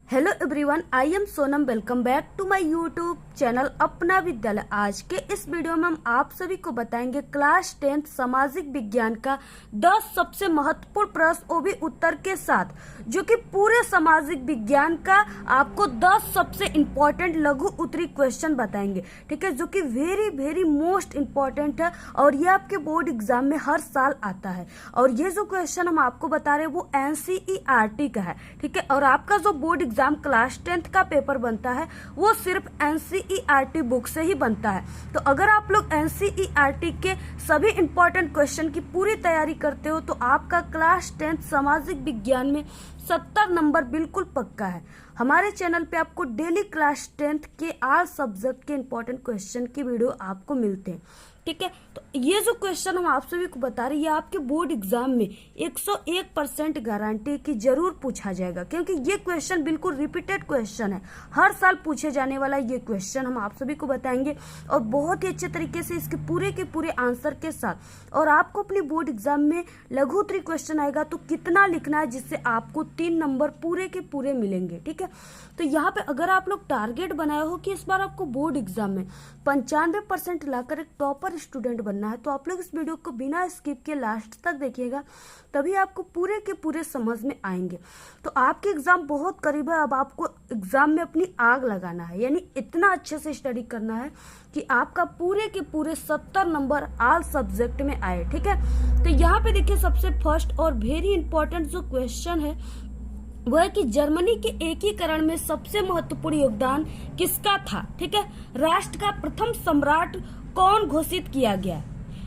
Hello everyone, I am Sonam. Welcome back to my YouTube channel Apna Vidyalaya. आज के इस video में हम आप सभी को बताएंगे क्लास 10th सामाजिक विज्ञान का 10 सबसे महत्वपूर्ण प्रश्न, वो भी उत्तर के साथ, जो कि पूरे सामाजिक विज्ञान का आपको 10 सबसे इम्पोर्टेंट लघु उत्तरी क्वेश्चन बताएंगे। ठीक है, जो कि वेरी वेरी मोस्ट इम्पोर्टेंट है और ये आपके बोर्ड एग्जाम में हर साल आता है। और ये जो क्वेश्चन हम आपको बता रहे हैं वो NCERT का है। ठीक है, और आपका जो बोर्ड एग्जाम क्लास 10th का पेपर बनता है वो सिर्फ NCERT बुक से ही बनता है। तो अगर आप लोग NCERT के सभी इंपॉर्टेंट क्वेश्चन की पूरी तैयारी करते हो तो आपका क्लास 10th सामाजिक विज्ञान में 70 नंबर बिल्कुल पक्का है। हमारे चैनल पे आपको डेली क्लास 10th के ऑल सब्जेक्ट के इंपॉर्टेंट क्वेश्चन की वीडियो आपको मिलते हैं। ठीक है, तो ये जो क्वेश्चन हम आप सभी को बता रहे हैं ये आपके बोर्ड एग्जाम में 101% गारंटी की जरूर पूछा जाएगा, क्योंकि ये क्वेश्चन बिल्कुल रिपीटेड क्वेश्चन है। हर साल पूछे जाने वाला ये क्वेश्चन हम आप सभी को बताएंगे और बहुत ही अच्छे तरीके से इसके पूरे के पूरे आंसर के साथ। और आपको अपने बोर्ड एग्जाम में लघु उत्तरी क्वेश्चन आएगा तो कितना लिखना है जिससे आपको 3 नंबर पूरे के पूरे मिलेंगे। ठीक है, तो यहाँ पे अगर आप लोग टारगेट बनाए हो कि इस बार आपको बोर्ड एग्जाम में 95% लाकर एक टॉपर स्टूडेंट बनना है तो आप लोग इस वीडियो को बिना स्किप के लास्ट तक देखिएगा, तभी आपको पूरे के पूरे समझ में आएंगे। तो आपके एग्जाम बहुत करीब है, अब आपको एग्जाम में अपनी आग लगाना है, यानी इतना अच्छे से स्टडी करना है कि आपका पूरे के पूरे 70 नंबर ऑल सब्जेक्ट में आए। ठीक है, तो यहाँ पे देखिए सबसे फर्स्ट और वेरी इंपॉर्टेंट जो क्वेश्चन है वो है कि जर्मनी के एकीकरण में सबसे महत्वपूर्ण योगदान किसका था। ठीक है, राष्ट्र का प्रथम सम्राट कौन घोषित किया गया,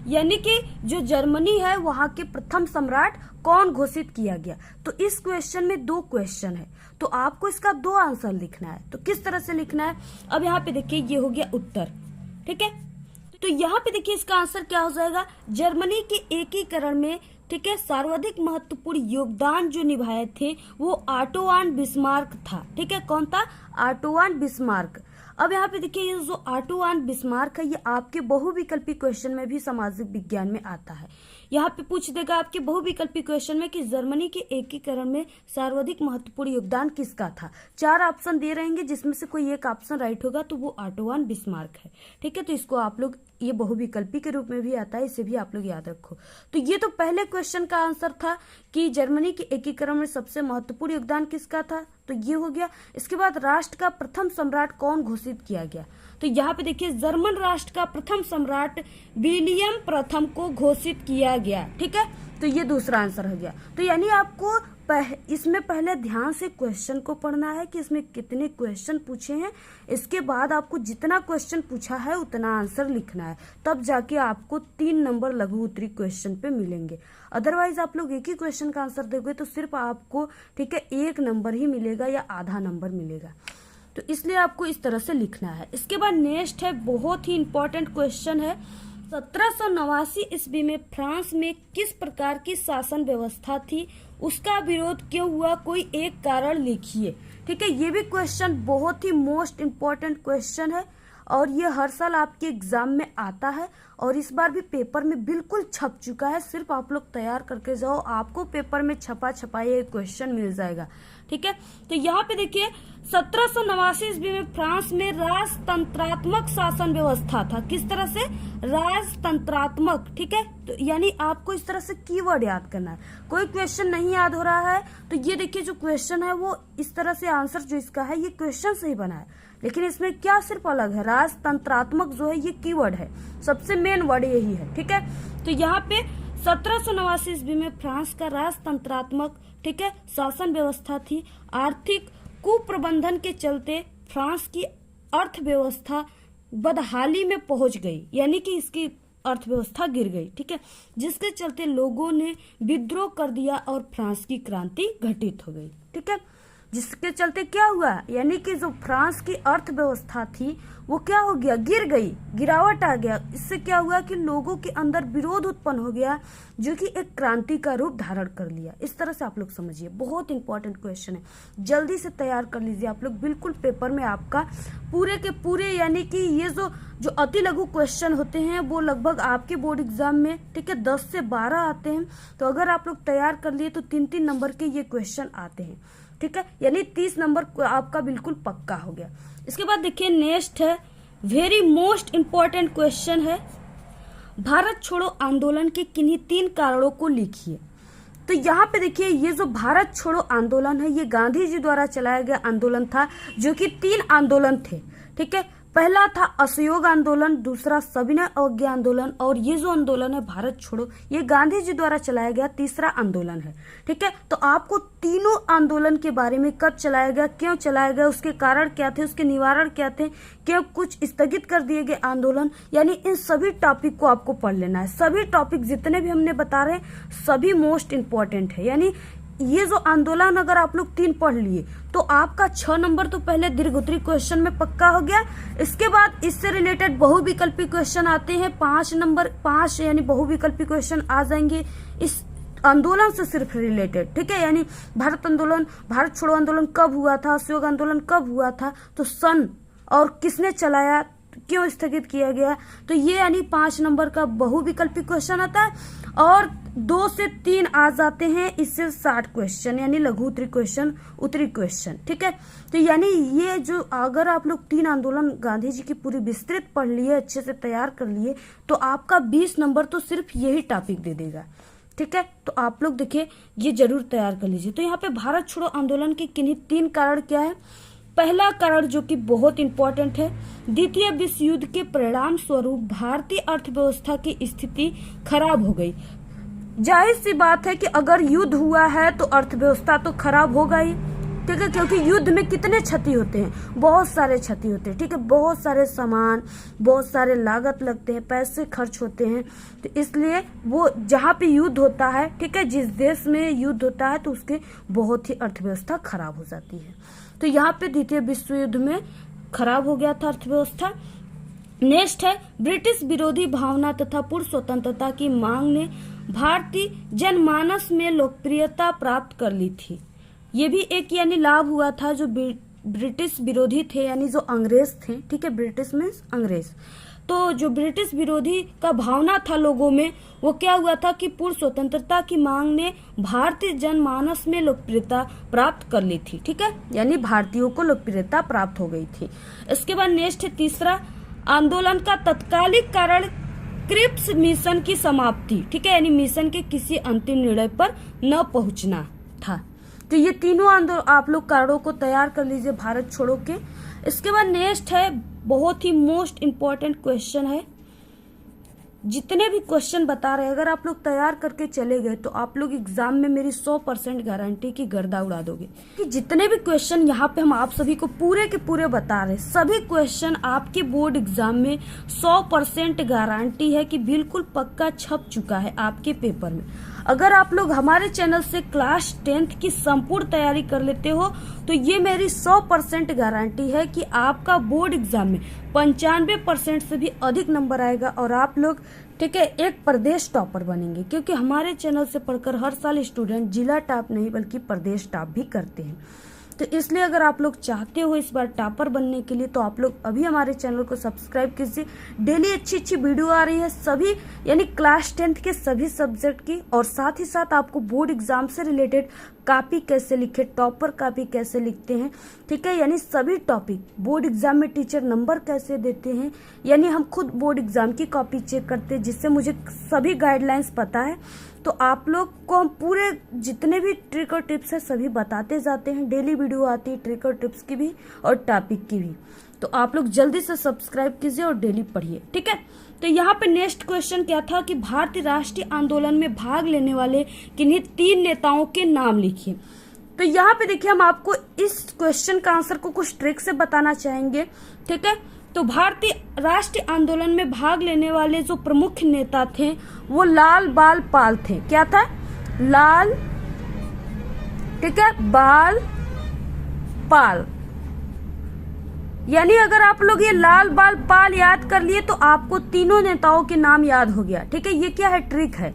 यानी कि जो जर्मनी है वहां के प्रथम सम्राट कौन घोषित किया गया। तो इस क्वेश्चन में 2 क्वेश्चन है तो आपको इसका 2 आंसर लिखना है। तो किस तरह से लिखना है, अब यहाँ पे देखिए ये हो गया उत्तर। ठीक है, तो यहाँ पे देखिए इसका आंसर क्या हो जाएगा, जर्मनी के एकीकरण में ठीक है सर्वाधिक महत्वपूर्ण योगदान जो निभाए थे वो ऑटो वान बिस्मार्क था। ठीक है, कौन था, ऑटो वान बिस्मार्क। अब यहाँ पे देखिए ये जो ऑटो वान बिस्मार्क है ये आपके बहुविकल्पी क्वेश्चन में भी सामाजिक विज्ञान में आता है। यहाँ पे पूछ देगा आपके बहुविकल्पी क्वेश्चन में कि जर्मनी के एकीकरण में सर्वाधिक महत्वपूर्ण योगदान किसका था। 4 ऑप्शन दे रहेंगे जिसमें से कोई एक ऑप्शन राइट होगा तो वो ऑटो वान बिस्मार्क है। ठीक है, तो इसको आप लोग, ये बहुविकल्पी के रूप में भी आता है, इसे भी आप लोग याद रखो। तो ये तो पहले क्वेश्चन का आंसर था कि जर्मनी के एकीकरण में सबसे महत्वपूर्ण योगदान किसका था, तो ये हो गया। इसके बाद राष्ट्र का प्रथम सम्राट कौन घोषित किया गया, तो यहाँ पे देखिए जर्मन राष्ट्र का प्रथम सम्राट विलियम प्रथम को घोषित किया गया। ठीक है, तो ये दूसरा आंसर हो गया। तो यानी आपको इसमें पहले ध्यान से क्वेश्चन को पढ़ना है कि इसमें कितने क्वेश्चन पूछे हैं, इसके बाद आपको जितना क्वेश्चन पूछा है उतना आंसर लिखना है, तब जाके आपको 3 नंबर लघु उत्तरी क्वेश्चन पे मिलेंगे। अदरवाइज आप लोग एक ही क्वेश्चन का आंसर दोगे तो सिर्फ आपको ठीक है 1 नंबर ही मिलेगा या आधा नंबर मिलेगा। तो इसलिए आपको इस तरह से लिखना है। इसके बाद नेक्स्ट है, बहुत ही इंपॉर्टेंट क्वेश्चन है, 1789 ईस्वी में फ्रांस में किस प्रकार की शासन व्यवस्था थी, उसका विरोध क्यों हुआ, कोई एक कारण लिखिए। ठीक है, ये भी क्वेश्चन बहुत ही मोस्ट इम्पोर्टेंट क्वेश्चन है और ये हर साल आपके एग्जाम में आता है और इस बार भी पेपर में बिल्कुल छप चुका है। सिर्फ आप लोग तैयार करके जाओ, आपको पेपर में छपा ये क्वेश्चन मिल जाएगा। ठीक है, तो यहाँ पे देखिए 1789 ईस्वी में फ्रांस में राजतंत्रात्मक शासन व्यवस्था था। किस तरह से, राजतंत्रात्मक। ठीक है, तो यानी आपको इस तरह से कीवर्ड याद करना है। कोई क्वेश्चन नहीं याद हो रहा है तो ये देखिए जो क्वेश्चन है वो इस तरह से आंसर जो इसका है ये क्वेश्चन से ही बना है, लेकिन इसमें क्या सिर्फ अलग है, राजतंत्रात्मक जो है ये कीवर्ड है, सबसे मेन वर्ड यही है। ठीक है, तो यहाँ पे 1789 ईस्वी में फ्रांस का राजतंत्रात्मक ठीक है शासन व्यवस्था थी। आर्थिक कुप्रबंधन के चलते फ्रांस की अर्थव्यवस्था बदहाली में पहुंच गई, यानी कि इसकी अर्थव्यवस्था गिर गई। ठीक है, जिसके चलते लोगों ने विद्रोह कर दिया और फ्रांस की क्रांति घटित हो गई। ठीक है, जिसके चलते क्या हुआ, यानी कि जो फ्रांस की अर्थव्यवस्था थी वो क्या हो गया, गिर गई, गिरावट आ गया। इससे क्या हुआ कि लोगों के अंदर विरोध उत्पन्न हो गया जो कि एक क्रांति का रूप धारण कर लिया। इस तरह से आप लोग समझिए, बहुत इंपॉर्टेंट क्वेश्चन है, जल्दी से तैयार कर लीजिए आप लोग। बिल्कुल पेपर में आपका पूरे के पूरे, यानी कि ये जो अति लघु क्वेश्चन होते हैं वो लगभग आपके बोर्ड एग्जाम में ठीक है 10 से 12 आते हैं। तो अगर आप लोग तैयार कर लिए तो 3-3 नंबर के ये क्वेश्चन आते हैं। ठीक है, यानी 30 नंबर आपका बिल्कुल पक्का हो गया। इसके बाद देखिए नेक्स्ट है वेरी मोस्ट इम्पोर्टेंट क्वेश्चन है, भारत छोड़ो आंदोलन के किन्हीं 3 कारणों को लिखिए। तो यहाँ पे देखिए ये जो भारत छोड़ो आंदोलन है ये गांधी जी द्वारा चलाया गया आंदोलन था, जो कि 3 आंदोलन थे, ठीक है। पहला था असहयोग आंदोलन, दूसरा सविनय अवज्ञा आंदोलन, और ये जो आंदोलन है भारत छोड़ो ये गांधी जी द्वारा चलाया गया तीसरा आंदोलन है, ठीक है। तो आपको तीनों आंदोलन के बारे में कब चलाया गया, क्यों चलाया गया, उसके कारण क्या थे, उसके निवारण क्या थे, क्यों कुछ स्थगित कर दिए गए आंदोलन, यानी इन सभी टॉपिक को आपको पढ़ लेना है। सभी टॉपिक जितने भी हमने बता रहे हैं सभी मोस्ट इंपॉर्टेंट है, यानी ये जो आंदोलन अगर आप लोग 3 पढ़ लिए तो आपका 6 नंबर तो पहले दीर्घोत्तरी क्वेश्चन में पक्का हो गया। इसके बाद इससे रिलेटेड बहुविकल्पी क्वेश्चन आते हैं 5 नंबर, 5 यानी बहुविकल्पी क्वेश्चन आ जाएंगे इस आंदोलन से सिर्फ रिलेटेड, ठीक है। यानी भारत छोड़ो आंदोलन कब हुआ था, असहयोग आंदोलन कब हुआ था, तो सन और किसने चलाया, क्यों स्थगित किया गया, तो ये यानी 5 नंबर का बहुविकल्पी क्वेश्चन आता है। और 2 से 3 आ जाते हैं इससे 60 क्वेश्चन, यानी लघु उत्तरी क्वेश्चन, उत्तरी क्वेश्चन, ठीक है। तो यानी ये जो अगर आप लोग 3 आंदोलन गांधी जी की पूरी विस्तृत पढ़ लिए, अच्छे से तैयार कर लिए, तो आपका 20 नंबर तो सिर्फ यही टॉपिक दे देगा, ठीक है। तो आप लोग देखिए ये जरूर तैयार कर लीजिए। तो यहाँ पे भारत छोड़ो आंदोलन के किन्हीं 3 कारण क्या है। पहला कारण जो कि बहुत इंपॉर्टेंट है, द्वितीय विश्व युद्ध के परिणाम स्वरूप भारतीय अर्थव्यवस्था की स्थिति खराब हो गई। जाहिर सी बात है कि अगर युद्ध हुआ है तो अर्थव्यवस्था तो खराब होगा ही, ठीक है, क्योंकि युद्ध में कितने क्षति होते हैं, बहुत सारे क्षति होते हैं, ठीक है, बहुत सारे सामान, बहुत सारे लागत लगते हैं, पैसे खर्च होते हैं। तो इसलिए वो जहाँ पे युद्ध होता है, ठीक है, जिस देश में युद्ध होता है तो उसके बहुत ही अर्थव्यवस्था खराब हो जाती है। तो यहाँ पे द्वितीय विश्व युद्ध में खराब हो गया था अर्थव्यवस्था। नेक्स्ट है ब्रिटिश विरोधी भावना तथा पूर्ण स्वतंत्रता की मांग ने भारतीय जनमानस में लोकप्रियता प्राप्त कर ली थी। ये भी एक यानी लाभ हुआ था, जो ब्रिटिश विरोधी थे यानी जो अंग्रेज थे, ठीक है, ब्रिटिश मीन्स अंग्रेज, तो जो ब्रिटिश विरोधी का भावना था लोगों में, वो क्या हुआ था कि पूर्ण स्वतंत्रता की मांग ने भारतीय जनमानस में लोकप्रियता प्राप्त कर ली थी, ठीक है, यानी भारतीयों को लोकप्रियता प्राप्त हो गई थी। इसके बाद नेक्स्ट है तीसरा आंदोलन का तत्कालिक कारण क्रिप्स मिशन की समाप्ति, ठीक है, यानी मिशन के किसी अंतिम निर्णय पर न पहुंचना था। तो ये तीनों आप लोग कारणों को तैयार कर लीजिए भारत छोड़ो के। इसके बाद नेक्स्ट है बहुत ही मोस्ट इम्पोर्टेंट क्वेश्चन है, जितने भी क्वेश्चन बता रहे हैं अगर आप लोग तैयार करके चले गए तो आप लोग एग्जाम में मेरी 100% गारंटी की गर्दा उड़ा दोगे। कि जितने भी क्वेश्चन यहाँ पे हम आप सभी को पूरे के पूरे बता रहे हैं, सभी क्वेश्चन आपके बोर्ड एग्जाम में 100% गारंटी है कि बिल्कुल पक्का छप चुका है आपके पेपर में। अगर आप लोग हमारे चैनल से क्लास 10th की संपूर्ण तैयारी कर लेते हो तो ये मेरी 100% गारंटी है कि आपका बोर्ड एग्जाम में 95% से भी अधिक नंबर आएगा और आप लोग, ठीक है, एक प्रदेश टॉपर बनेंगे, क्योंकि हमारे चैनल से पढ़कर हर साल स्टूडेंट जिला टॉप नहीं बल्कि प्रदेश टॉप भी करते हैं। तो इसलिए अगर आप लोग चाहते हो इस बार टॉपर बनने के लिए तो आप लोग अभी हमारे चैनल को सब्सक्राइब कीजिए। डेली अच्छी अच्छी वीडियो आ रही है सभी, यानी क्लास 10th के सभी सब्जेक्ट की, और साथ ही साथ आपको बोर्ड एग्जाम से रिलेटेड कॉपी कैसे लिखे, टॉपर कॉपी कैसे लिखते हैं, ठीक है, यानी सभी टॉपिक, बोर्ड एग्जाम में टीचर नंबर कैसे देते हैं, यानी हम खुद बोर्ड एग्जाम की कॉपी चेक करते हैं, जिससे मुझे सभी गाइडलाइंस पता है। तो आप लोग को हम पूरे जितने भी ट्रिक और टिप्स है सभी बताते जाते हैं। डेली वीडियो आती है ट्रिक और टिप्स की भी और टॉपिक की भी। तो आप लोग जल्दी से सब्सक्राइब कीजिए और डेली पढ़िए, ठीक है। तो यहाँ पे नेक्स्ट क्वेश्चन क्या था कि भारतीय राष्ट्रीय आंदोलन में भाग लेने वाले किन्हीं 3 नेताओं के नाम लिखिए। तो यहाँ पे देखिए हम आपको इस क्वेश्चन का आंसर को कुछ ट्रिक से बताना चाहेंगे, ठीक है। तो भारतीय राष्ट्रीय आंदोलन में भाग लेने वाले जो प्रमुख नेता थे वो लाल बाल पाल थे। क्या था? लाल, ठीक है, बाल पाल। यानी अगर आप लोग ये लाल बाल पाल याद कर लिए तो आपको तीनों नेताओं के नाम याद हो गया, ठीक है। ये क्या है? ट्रिक है।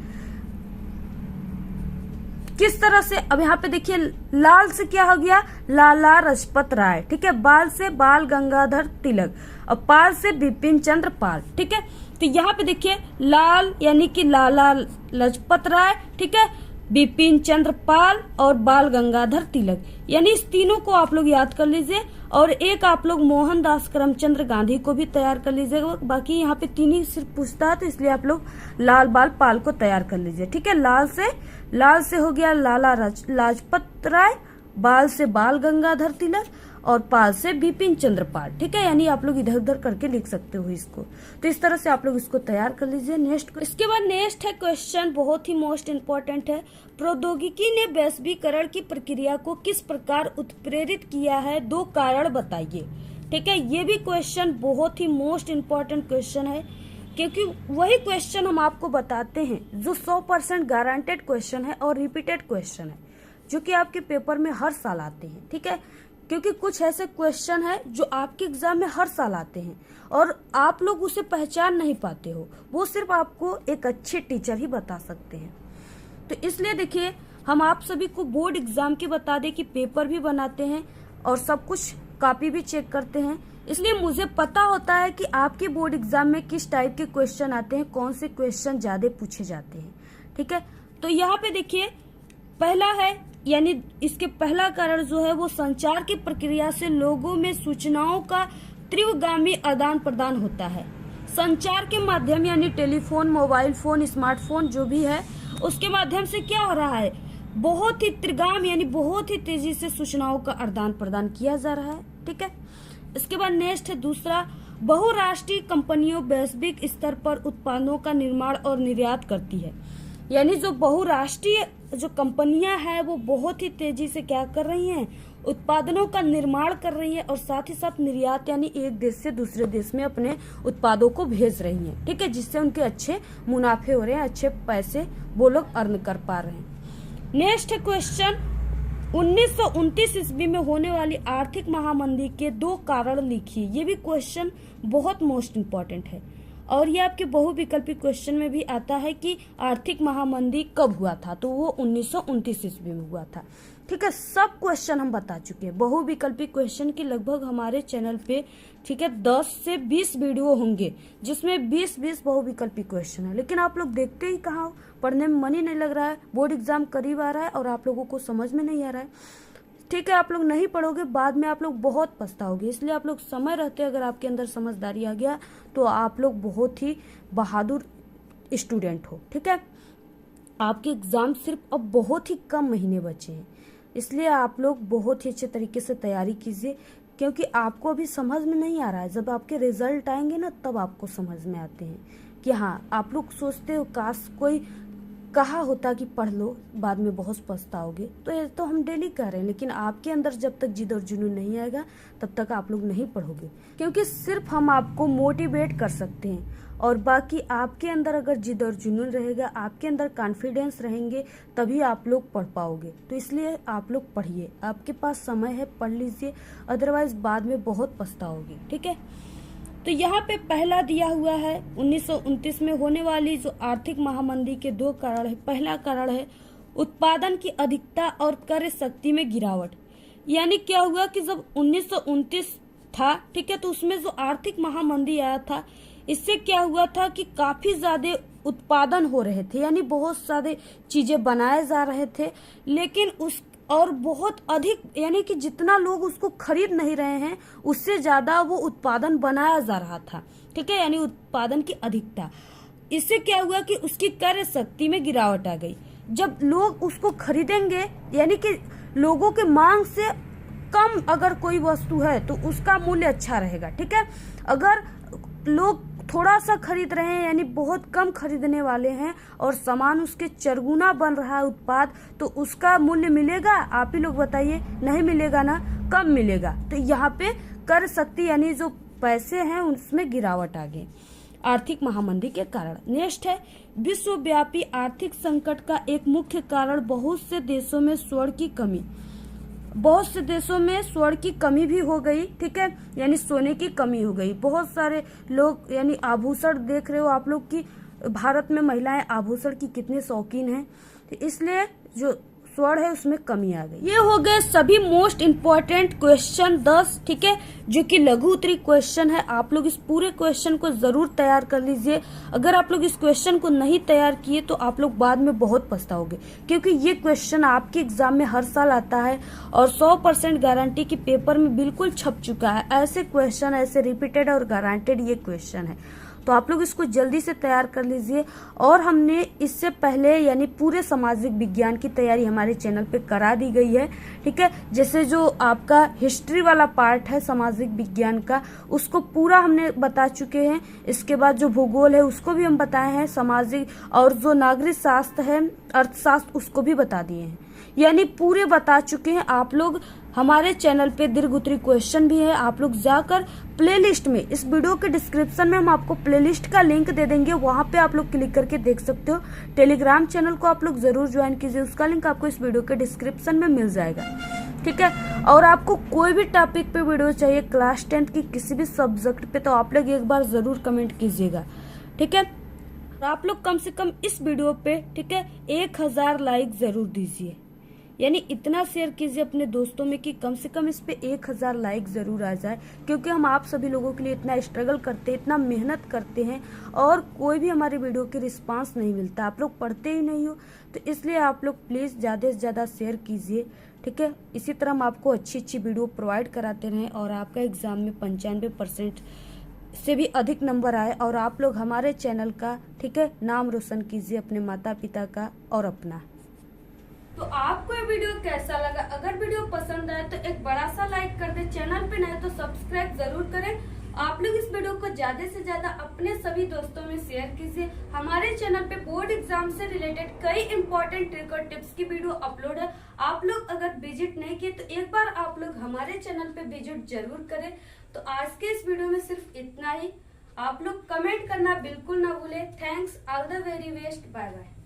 किस तरह से? अब यहाँ पे देखिए लाल से क्या हो गया? लाला लाजपत राय, ठीक है। बाल से बाल गंगाधर तिलक और पाल से बिपिन चंद्र पाल, ठीक है। तो यहाँ पे देखिए लाल यानी कि लाला लाजपत राय, ठीक है। बिपिन चंद्र पाल और बाल गंगाधर तिलक। यानी इस तीनों को आप लोग याद कर लीजिए और एक आप लोग मोहनदास करमचंद गांधी को भी तैयार कर लीजिएगा। बाकी यहाँ पे तीन ही सिर्फ पूछता है तो इसलिए आप लोग लाल बाल पाल को तैयार कर लीजिए। ठीक है, लाल से हो गया लाला लाजपत राय, बाल से बाल गंगाधर तिलक और पाल से बिपिन चंद्र पाल। ठीक है, यानी आप लोग इधर उधर करके लिख सकते हो इसको। तो इस तरह से आप लोग इसको तैयार कर लीजिए। इसके बाद नेक्स्ट है क्वेश्चन, बहुत ही मोस्ट इम्पोर्टेंट है। प्रौद्योगिकी ने वैश्वीकरण की प्रक्रिया को किस प्रकार उत्प्रेरित किया है, 2 कारण बताइए। ठीक है, ये भी क्वेश्चन बहुत ही मोस्ट इम्पोर्टेंट क्वेश्चन है, क्योंकि वही क्वेश्चन हम आपको बताते हैं जो 100% गारंटेड क्वेश्चन है और रिपीटेड क्वेश्चन है, जो कि आपके पेपर में हर साल आते हैं। ठीक है, क्योंकि कुछ ऐसे क्वेश्चन है जो आपके एग्जाम में हर साल आते हैं और आप लोग उसे पहचान नहीं पाते हो, वो सिर्फ आपको एक अच्छे टीचर ही बता सकते हैं। तो इसलिए देखिए, हम आप सभी को बोर्ड एग्जाम के बता दें कि पेपर भी बनाते हैं और सब कुछ कॉपी भी चेक करते हैं, इसलिए मुझे पता होता है कि आपके बोर्ड एग्जाम में किस टाइप के क्वेश्चन आते हैं, कौन से क्वेश्चन ज्यादा पूछे जाते हैं। ठीक है, तो यहाँ पे देखिए पहला है, यानी इसके पहला कारण जो है वो संचार की प्रक्रिया से लोगों में सूचनाओं का तीव्रगामी आदान प्रदान होता है। संचार के माध्यम यानी टेलीफोन, मोबाइल फोन, स्मार्टफोन जो भी है, उसके माध्यम से क्या हो रहा है, बहुत ही तीव्रगामी यानी बहुत ही तेजी से सूचनाओं का आदान प्रदान किया जा रहा है। ठीक है, इसके बाद नेक्स्ट है दूसरा, बहुराष्ट्रीय कंपनियों वैश्विक स्तर पर उत्पादों का निर्माण और निर्यात करती है। यानी जो बहुराष्ट्रीय जो कंपनियां हैं वो बहुत ही तेजी से क्या कर रही हैं, उत्पादनों का निर्माण कर रही है और साथ ही साथ निर्यात यानी एक देश से दूसरे देश में अपने उत्पादों को भेज रही हैं। ठीक है, जिससे उनके अच्छे मुनाफे हो रहे हैं, अच्छे पैसे वो लोग अर्न कर पा रहे हैं। नेक्स्ट है क्वेश्चन, 1929 ईस्वी में होने वाली आर्थिक महामंदी के 2 कारण लिखिए। ये भी क्वेश्चन बहुत मोस्ट इम्पोर्टेंट है और ये आपके बहुविकल्पी क्वेश्चन में भी आता है कि आर्थिक महामंदी कब हुआ था, तो वो 1929 ईस्वी में हुआ था। ठीक है, सब क्वेश्चन हम बता चुके हैं। बहुविकल्पी क्वेश्चन की लगभग हमारे चैनल पे ठीक है 10 से 20 वीडियो होंगे, जिसमें 20-20 बहुविकल्पी क्वेश्चन है, लेकिन आप लोग देखते ही कहाँ हो, पढ़ने में मन ही नहीं लग रहा है, बोर्ड एग्जाम करीब आ रहा है और आप लोगों को समझ में नहीं आ रहा है। ठीक है, आप लोग नहीं पढ़ोगे, बाद में आप लोग बहुत पछताओगे। इसलिए आप लोग समय रहते अगर आपके अंदर समझदारी आ गया तो आप लोग बहुत ही बहादुर स्टूडेंट हो। ठीक है, आपके एग्जाम सिर्फ अब बहुत ही कम महीने बचे हैं, इसलिए आप लोग बहुत ही अच्छे तरीके से तैयारी कीजिए, क्योंकि आपको अभी समझ में नहीं आ रहा है। जब आपके रिजल्ट आएंगे ना, तब आपको समझ में आते हैं कि हाँ, आप लोग सोचते हो काश कोई कहा होता कि पढ़ लो, बाद में बहुत पछताओगे। तो ये तो हम डेली कह रहे हैं, लेकिन आपके अंदर जब तक जिद और जुनून नहीं आएगा तब तक आप लोग नहीं पढ़ोगे, क्योंकि सिर्फ हम आपको मोटिवेट कर सकते हैं और बाकी आपके अंदर अगर जिद और जुनून रहेगा, आपके अंदर कॉन्फिडेंस रहेंगे, तभी आप लोग पढ़ पाओगे। तो इसलिए आप लोग पढ़िए, आपके पास समय है, पढ़ लीजिए, अदरवाइज बाद में बहुत पछताओगे। ठीक है, तो यहाँ पे पहला दिया हुआ है 1929 में होने वाली जो आर्थिक महामंदी के 2 कारण है। पहला कारण है उत्पादन की अधिकता और क्रय शक्ति में गिरावट। यानी क्या हुआ कि जब 1929 था, ठीक है, तो उसमें जो आर्थिक महामंदी आया था, इससे क्या हुआ था कि काफी ज्यादा उत्पादन हो रहे थे, यानी बहुत सारे चीजें बनाए जा रहे थे, लेकिन उस और बहुत अधिक, यानी कि जितना लोग उसको खरीद नहीं रहे हैं उससे ज्यादा वो उत्पादन बनाया जा रहा था। ठीक है, यानी उत्पादन की अधिकता। इससे क्या हुआ कि उसकी क्रय शक्ति में गिरावट आ गई। जब लोग उसको खरीदेंगे, यानी कि लोगों के मांग से कम अगर कोई वस्तु है तो उसका मूल्य अच्छा रहेगा। ठीक है, अगर लोग थोड़ा सा खरीद रहे हैं, यानी बहुत कम खरीदने वाले हैं और सामान उसके चरगुना बन रहा है उत्पाद, तो उसका मूल्य मिलेगा? आप ही लोग बताइए, नहीं मिलेगा ना, कम मिलेगा। तो यहाँ पे क्रय शक्ति यानी जो पैसे हैं उसमें गिरावट आ गई आर्थिक महामंदी के कारण। नेक्स्ट है विश्वव्यापी आर्थिक संकट का एक मुख्य कारण बहुत से देशों में स्वर्ण की कमी। बहुत से देशों में स्वर्ण की कमी भी हो गई। ठीक है, यानी सोने की कमी हो गई। बहुत सारे लोग यानी आभूषण देख रहे हो आप लोग की भारत में महिलाएं आभूषण की कितने शौकीन हैं, तो इसलिए जो पासवर्ड है उसमें कमी आ गई। ये हो गए सभी मोस्ट इम्पोर्टेंट क्वेश्चन 10, ठीक है, जो कि लघु उत्तरी क्वेश्चन है। आप लोग इस पूरे क्वेश्चन को जरूर तैयार कर लीजिए। अगर आप लोग इस क्वेश्चन को नहीं तैयार किए तो आप लोग बाद में बहुत पछताओगे, क्योंकि ये क्वेश्चन आपके एग्जाम में हर साल आता है और 100% गारंटी की पेपर में बिल्कुल छप चुका है। ऐसे क्वेश्चन, ऐसे रिपीटेड और गारंटेड ये क्वेश्चन है, तो आप लोग इसको जल्दी से तैयार कर लीजिए। और हमने इससे पहले यानी पूरे सामाजिक विज्ञान की तैयारी हमारे चैनल पे करा दी गई है, ठीक है। जैसे जो आपका हिस्ट्री वाला पार्ट है सामाजिक विज्ञान का, उसको पूरा हमने बता चुके हैं। इसके बाद जो भूगोल है उसको भी हम बताए हैं, सामाजिक और जो नागरिक शास्त्र है, अर्थशास्त्र, उसको भी बता दिए हैं, यानी पूरे बता चुके हैं। आप लोग हमारे चैनल पे दीर्घ उत्तरी क्वेश्चन भी है, आप लोग जाकर प्लेलिस्ट में, इस वीडियो के डिस्क्रिप्शन में हम आपको प्लेलिस्ट का लिंक दे देंगे, वहां पे आप लोग क्लिक करके देख सकते हो। टेलीग्राम चैनल को आप लोग जरूर ज्वाइन कीजिए, उसका लिंक आपको इस वीडियो के डिस्क्रिप्शन में मिल जाएगा, ठीक है। और आपको कोई भी टॉपिक पे वीडियो चाहिए क्लास 10 की किसी भी सब्जेक्ट पे, तो आप लोग एक बार जरूर कमेंट कीजिएगा, ठीक है। आप लोग कम से कम इस वीडियो पे, ठीक है, 1000 लाइक जरूर दीजिए, यानी इतना शेयर कीजिए अपने दोस्तों में कि कम से कम इस पे 1000 लाइक जरूर आ जाए, क्योंकि हम आप सभी लोगों के लिए इतना स्ट्रगल करते हैं, इतना मेहनत करते हैं और कोई भी हमारी वीडियो की रिस्पांस नहीं मिलता। आप लोग पढ़ते ही नहीं हो, तो इसलिए आप लोग प्लीज ज्यादा से ज्यादा शेयर कीजिए, ठीक है। इसी तरह हम आपको अच्छी अच्छी वीडियो प्रोवाइड कराते रहें और आपका एग्जाम में 95% से भी अधिक नंबर आए और आप लोग हमारे चैनल का, ठीक है, नाम रोशन कीजिए, अपने माता पिता का और अपना। तो आपको ये वीडियो कैसा लगा? अगर वीडियो पसंद आए तो एक बड़ा सा लाइक कर दे, चैनल पे नए तो सब्सक्राइब जरूर करें। आप लोग इस वीडियो को ज्यादा से ज्यादा अपने सभी दोस्तों में शेयर कीजिए। हमारे चैनल पे बोर्ड एग्जाम से रिलेटेड कई इंपॉर्टेंट ट्रिक और टिप्स की वीडियो अपलोड है। आप लोग अगर विजिट नहीं किए तो एक बार आप लोग हमारे चैनल पे विजिट जरूर करें। तो आज के इस वीडियो में सिर्फ इतना ही। आप लोग कमेंट करना बिल्कुल ना भूले। Thanks, all the very best, bye bye.